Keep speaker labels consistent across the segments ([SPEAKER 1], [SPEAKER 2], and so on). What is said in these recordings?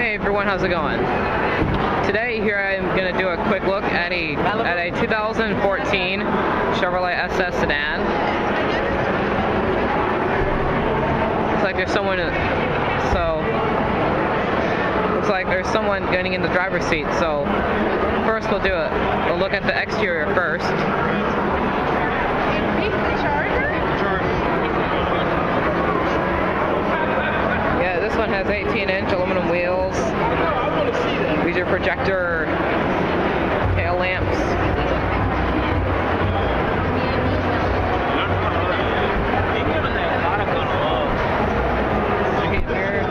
[SPEAKER 1] Hey everyone, how's it going? Today here I am going to do a quick look at a 2014 Chevrolet SS sedan. Looks like there's someone getting in the driver's seat. So first we'll do a look at the exterior first. Yeah, this one has 18-inch aluminum wheels. These are projector tail lamps. Heated mirrors.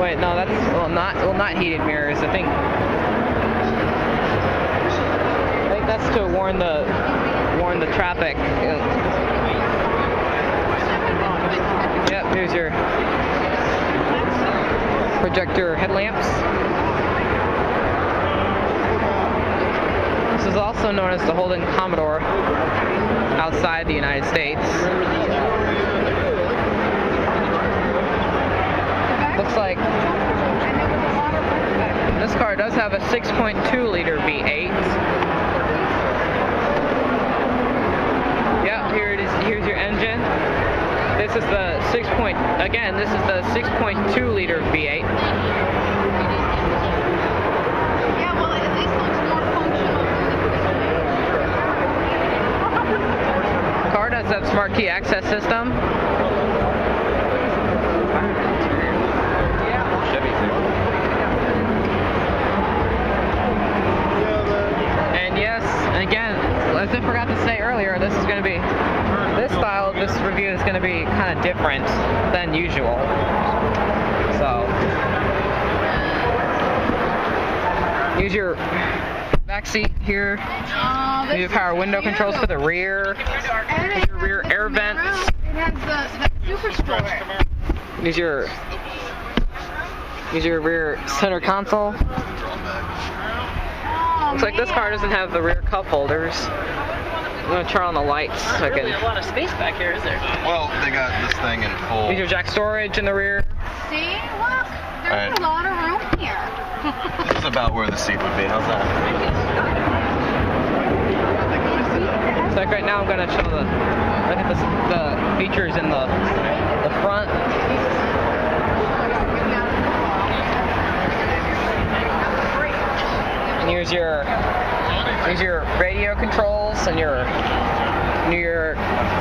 [SPEAKER 1] Wait, no, that's not heated mirrors. I think that's to warn the traffic. Yep, here's your projector headlamps. This is also known as the Holden Commodore outside the United States. Looks like this car does have a 6.2 liter V8. Yeah, here it is. Here's your engine. This is the 6.2 liter V8.
[SPEAKER 2] Yeah, well, at least looks more functional.
[SPEAKER 1] The car does have smart key access system. And yes, again, as I forgot to say earlier, this style of this review is going to be kind of different than usual. So, use your back seat here. Use your power window controls for the rear. Use your rear air vents.
[SPEAKER 2] It has the Super Sport.
[SPEAKER 1] Use your rear center console. Looks like this car doesn't have the rear cup holders. I'm going to turn on the lights so I can...
[SPEAKER 3] Really a lot of space back here, is there?
[SPEAKER 4] Well, they got this thing in full.
[SPEAKER 1] Use your jack storage in the rear.
[SPEAKER 2] See? Look, there's a lot of room here.
[SPEAKER 4] This is about where the seat would be. How's that?
[SPEAKER 1] So like right now I'm going to show the features in the front. And here's your radio controls and your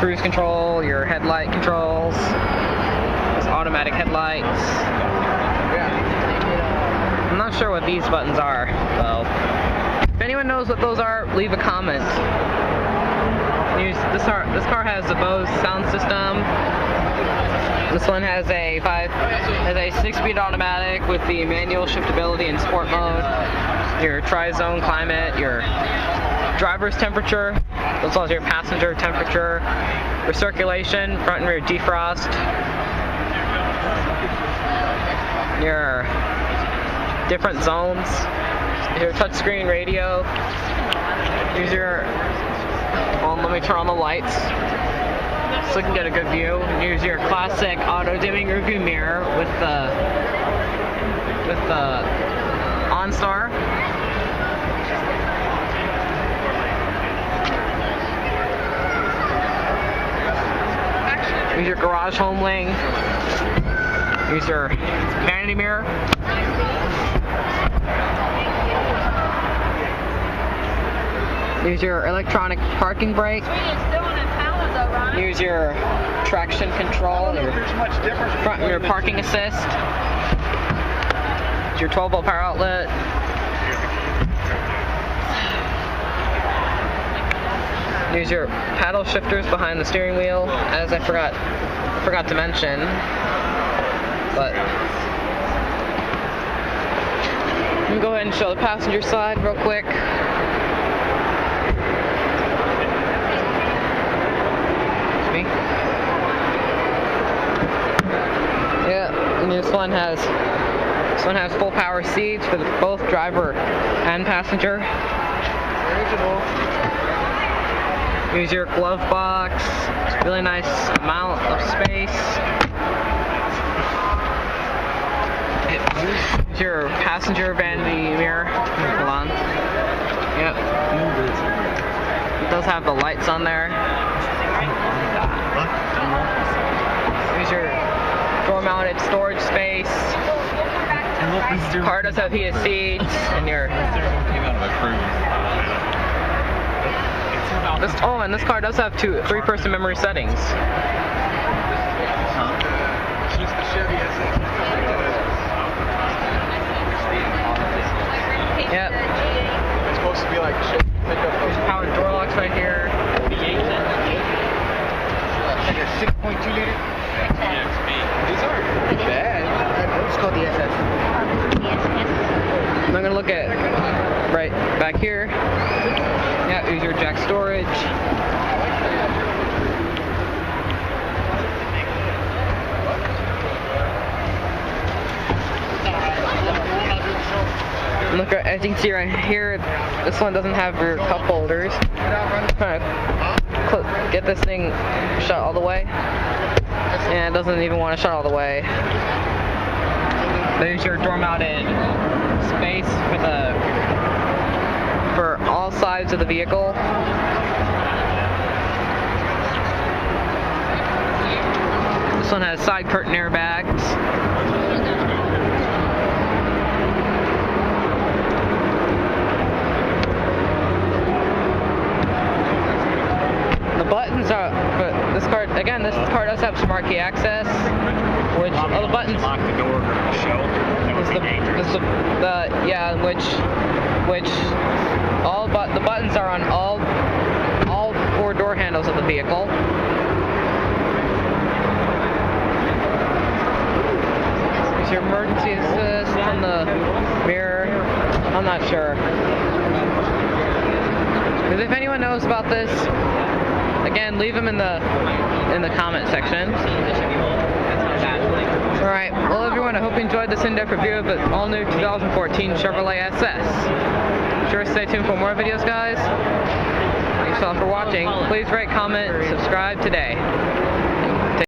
[SPEAKER 1] cruise control, your headlight controls, there's automatic headlights. I'm not sure what these buttons are, though. If anyone knows what those are, leave a comment. This car has a Bose sound system. This one has a 6-speed automatic with the manual shiftability and sport mode. Your tri-zone climate, your driver's temperature, as well as your passenger temperature, recirculation, front and rear defrost, your different zones, your touchscreen radio. Let me turn on the lights so you can get a good view. Use your classic auto-dimming rearview mirror with the OnStar. Use your garage home link. Use your vanity mirror. Use your electronic parking brake. Use your traction control, your front and rear parking assist. Your 12-volt power outlet. Use your paddle shifters behind the steering wheel, as I forgot to mention. But let me go ahead and show the passenger side real quick. Yeah, and this one has full power seats for both driver and passenger. Use your glove box. It's really nice amount of space. Here's your passenger vanity mirror. Hold on. Yep. It does have the lights on there. Here's your door-mounted storage space. Car does have heated seats, and your and this car does have three-person memory settings. Yep.
[SPEAKER 4] It's supposed to be like shit.
[SPEAKER 1] There's power door locks right here.
[SPEAKER 3] Like a 6.2 liter.
[SPEAKER 4] These aren't bad.
[SPEAKER 3] It's called the SS.
[SPEAKER 1] I'm gonna look at right back here. Yeah, here's your jack storage. Look, as you can see right here, this one doesn't have your cup holders. Trying to get this thing shut all the way, and it doesn't even want to shut all the way. There's your door-mounted space for all sides of the vehicle. This one has side curtain airbags. The buttons are, but this car does have smart key access, which all the buttons
[SPEAKER 3] Lock the door or the show. That would be dangerous.
[SPEAKER 1] The buttons are on all four door handles of the vehicle. There's your emergency assist on the mirror. I'm not sure. Because if anyone knows about this, again, leave them in the comment section. Alright, well everyone, I hope you enjoyed this in-depth review of the all-new 2014 Chevrolet SS. Be sure to stay tuned for more videos, guys. Thanks all for watching. Please rate, comment, subscribe today.